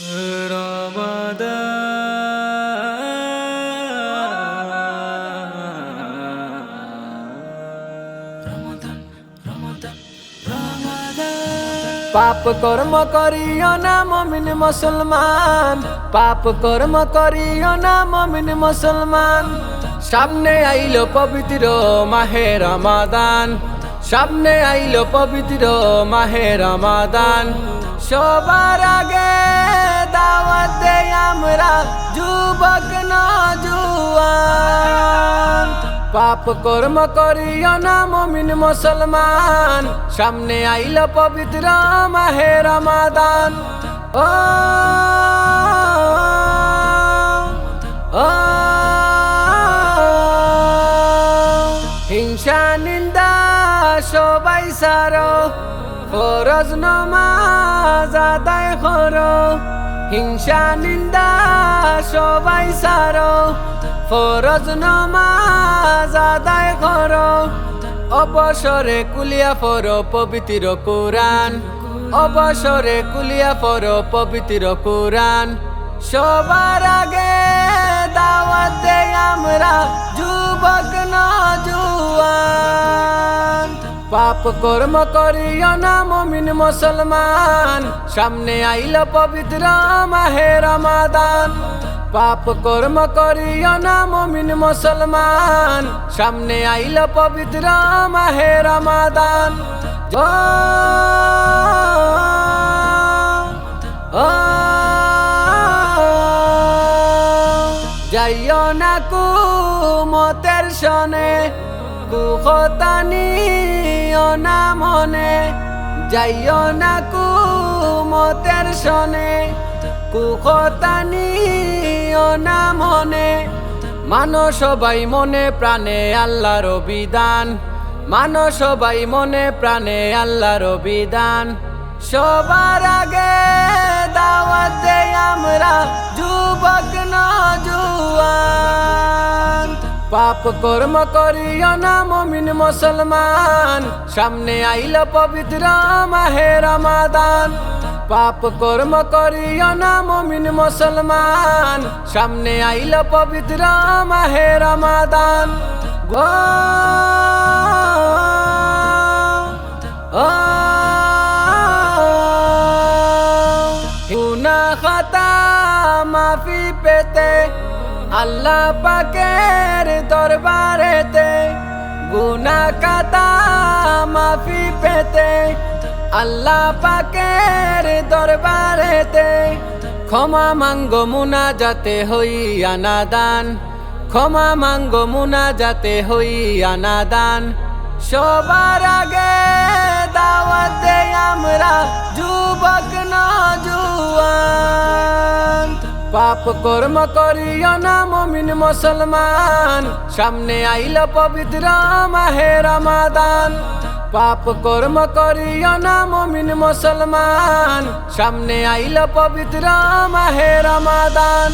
পাপ কর্ম করিও না মুমিন মুসলমান, পাপ কর্ম করিও না মুমিন মুসলমান। সামনে আইলো পবিত্র মাহে রমাদান, সামনে আইলো পবিত্র মাহে রমাদান। সবার আগে দাওয়াত দেই আমরা যুবক নওজোয়ান। পাপ কর্ম করিও না মুমিন মুসলমান, সামনে আইলো পবিত্র মাহে রমাদান। ও হিংসা নিন্দা সবাই সারো, ফরজ নামাজ আদায় করো। হিংসা নিন্দা সবাই সারো, ফরজ নামাজ আদায় করো। অবসরে কুলিয়া পড়ো পবিত্র কোরআন, অবসরে কুলিয়া পড়ো পবিত্র কোরআন। সবার আগে দাওয়াত দেই আমরা যুবক নওজোয়ান। পাপ কর্ম করিও না মুমিন মুসলমান, সামনে আইলো পবিত্র মাহে রমাদান। পাপ কর্ম করিও না মুমিন মুসলমান, সামনে আইলো পবিত্র মাহে রমাদান। যাইও না কুমতের সনে, কুখতানিও না মনে। যাইও না কুমতের সনে, কুখতানিও না মনে। মানো সবাই মনে প্রাণে আল্লাহর বিধান, মানো সবাই মনে প্রাণে আল্লাহর বিধান। সবার আগে দাওয়াত দেই আমরা যুবক নওজোয়ান। পাপ কর্ম করিও না মুমিন মুসলমান, সামনে আইলো পবিত্র মাহে রমাদান। পাপ কর্ম করিও না মুমিন মুসলমান, সামনে আইলো পবিত্র মাহে রমাদান। গুনাহ খাতা মাফি পেতে আল্লাহ পাকের দরবারেতে, গুনাহ খাতা মাফি পেতে আল্লাহ পাকের দরবারেতে। ক্ষমা মাঙ্গো মুনাজাতে হইয়া নাদান, ক্ষমা মাঙ্গো মুনাজাতে হইয়া নাদান। সবার আগে দাওয়াত দেই আমরা যুবক নওজোয়ান। পাপ কর্ম করিও না মুমিন মুসলমান, সামনে আইলো পবিত্র মাহে রমাদান। পাপ কর্ম করিও না মুমিন মুসলমান, সামনে আইলো পবিত্র মাহে রমাদান।